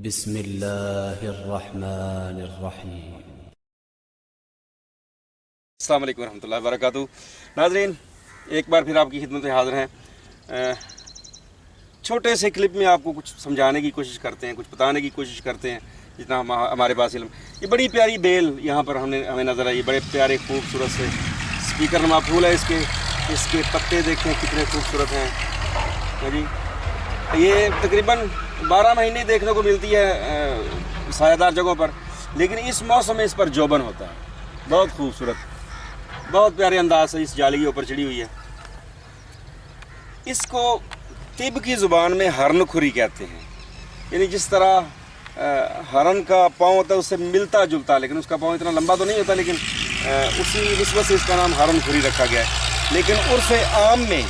بسم اللہ الرحمن الرحیم۔ السلام علیکم ورحمۃ اللہ وبرکاتہ۔ ناظرین، ایک بار پھر آپ کی خدمت میں حاضر ہیں۔ چھوٹے سے کلپ میں آپ کو کچھ سمجھانے کی کوشش کرتے ہیں، کچھ بتانے کی کوشش کرتے ہیں جتنا ہمارے پاس علم۔ یہ بڑی پیاری بیل یہاں پر ہمیں نظر آئی، بڑے پیارے خوبصورت سے اسپیکر نما پھول ہے۔ اس کے پتے دیکھیں کتنے خوبصورت ہیں جی۔ یہ تقریباً 12 مہینے دیکھنے کو ملتی ہے سایہ دار جگہوں پر، لیکن اس موسم میں اس پر جوبن ہوتا ہے۔ بہت خوبصورت، بہت پیارے انداز سے اس جالی کے اوپر چڑھی ہوئی ہے۔ اس کو طب کی زبان میں ہرن کھری کہتے ہیں، یعنی جس طرح ہرن کا پاؤں ہوتا ہے اس سے ملتا جلتا، لیکن اس کا پاؤں اتنا لمبا تو نہیں ہوتا، لیکن اسی نسبت سے اس کا نام ہرن کھری رکھا گیا ہے۔ لیکن عرف عام میں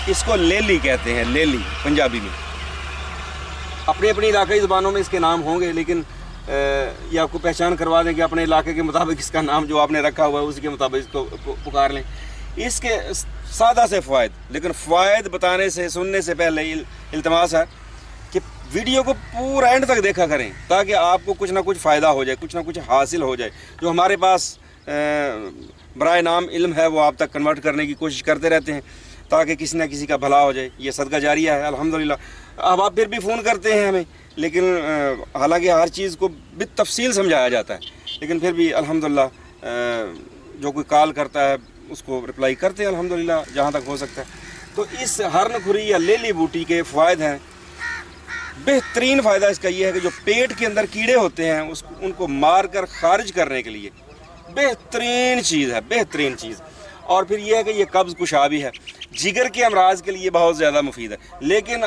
اس کو لیلی کہتے ہیں، لیلی پنجابی میں۔ اپنی اپنی علاقائی زبانوں میں اس کے نام ہوں گے، لیکن یہ آپ کو پہچان کروا دیں کہ اپنے علاقے کے مطابق اس کا نام جو آپ نے رکھا ہوا ہے اسی کے مطابق اس کو پکار لیں۔ اس کے سادہ سے فوائد، لیکن فوائد بتانے سے سننے سے پہلے التماس ہے کہ ویڈیو کو پورا اینڈ تک دیکھا کریں، تاکہ آپ کو کچھ نہ کچھ فائدہ ہو جائے، کچھ نہ کچھ حاصل ہو جائے۔ جو ہمارے پاس برائے نام علم ہے وہ آپ تک کنورٹ کرنے کی کوشش کرتے رہتے ہیں، تاکہ کسی نہ کسی کا بھلا ہو جائے۔ یہ صدقہ جاریہ ہے الحمدللہ۔ اب آپ پھر بھی فون کرتے ہیں ہمیں، لیکن حالانکہ ہر چیز کو بالتفصیل سمجھایا جاتا ہے، لیکن پھر بھی الحمدللہ جو کوئی کال کرتا ہے اس کو رپلائی کرتے ہیں الحمدللہ جہاں تک ہو سکتا ہے۔ تو اس ہرن کھری یا لیلی بوٹی کے فوائد ہیں۔ بہترین فائدہ اس کا یہ ہے کہ جو پیٹ کے اندر کیڑے ہوتے ہیں ان کو مار کر خارج کرنے کے لیے بہترین چیز ہے، بہترین چیز۔ اور پھر یہ ہے کہ یہ قبض کشا بھی ہے، جگر کے امراض کے لیے بہت زیادہ مفید ہے۔ لیکن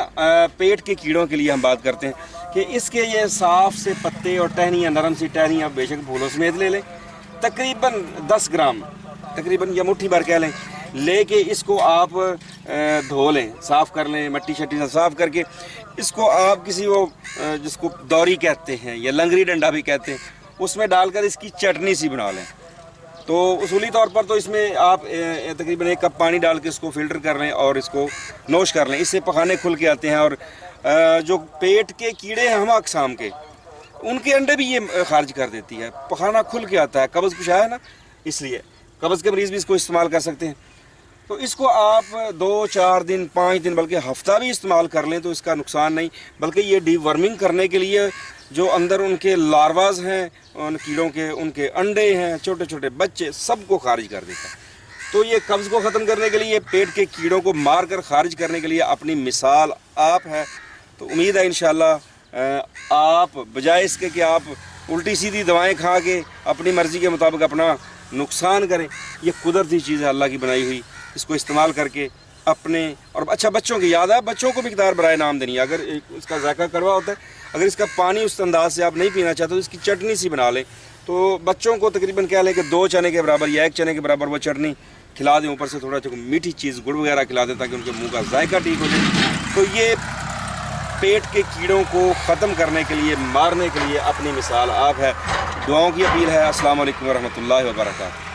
پیٹ کے کیڑوں کے لیے ہم بات کرتے ہیں کہ اس کے یہ صاف سے پتے اور ٹہنیاں، نرم سی ٹہنیاں بے شک پھولوں سمیت لے لیں، تقریباً 10 گرام، تقریباً یا مٹھی بھر کہہ لے کے اس کو آپ دھو لیں، صاف کر لیں، مٹی شٹی سے صاف کر کے اس کو آپ کسی وہ جس کو دوری کہتے ہیں یا لنگری ڈنڈا بھی کہتے ہیں اس میں ڈال کر اس کی چٹنی سی بنا لیں۔ تو اصولی طور پر تو اس میں آپ تقریباً 1 کپ پانی ڈال کے اس کو فلٹر کر لیں اور اس کو نوش کر لیں۔ اس سے پخانے کھل کے آتے ہیں، اور جو پیٹ کے کیڑے ہیں ہم اقسام کے، ان کے انڈے بھی یہ خارج کر دیتی ہے، پخانا کھل کے آتا ہے، قبض کشا ہے نا، اس لیے قبض کے مریض بھی اس کو استعمال کر سکتے ہیں۔ تو اس کو آپ 2 4 دن 5 دن بلکہ ہفتہ بھی استعمال کر لیں تو اس کا نقصان نہیں، بلکہ یہ ڈی ورمنگ کرنے کے لیے جو اندر ان کے لارواز ہیں ان کیڑوں کے، ان کے انڈے ہیں، چھوٹے چھوٹے بچے، سب کو خارج کر دیتا ہے۔ تو یہ قبض کو ختم کرنے کے لیے، پیٹ کے کیڑوں کو مار کر خارج کرنے کے لیے اپنی مثال آپ ہے۔ تو امید ہے انشاءاللہ آپ بجائے اس کے کہ آپ الٹی سیدھی دوائیں کھا کے اپنی مرضی کے مطابق اپنا نقصان کریں، یہ قدرتی چیز ہے اللہ کی بنائی ہوئی، اس کو استعمال کر کے اپنے اور اچھا بچوں کی یاد ہے، بچوں کو مقدار برائے نام دینی ہے۔ اگر اس کا ذائقہ کڑوا ہوتا ہے، اگر اس کا پانی اس انداز سے آپ نہیں پینا چاہتے تو اس کی چٹنی سی بنا لیں۔ تو بچوں کو تقریباً کہہ لیں کہ 2 چنے کے برابر یا 1 چنے کے برابر وہ چٹنی کھلا دیں، اوپر سے تھوڑا میٹھی چیز گڑ وغیرہ کھلا دیں تاکہ ان کے منہ کا ذائقہ ٹھیک ہو جائے۔ تو یہ پیٹ کے کیڑوں کو ختم کرنے کے لیے، مارنے کے لیے اپنی مثال آپ ہے۔ دعاؤں کی اپیل ہے۔ السلام علیکم ورحمۃ اللہ وبرکاتہ۔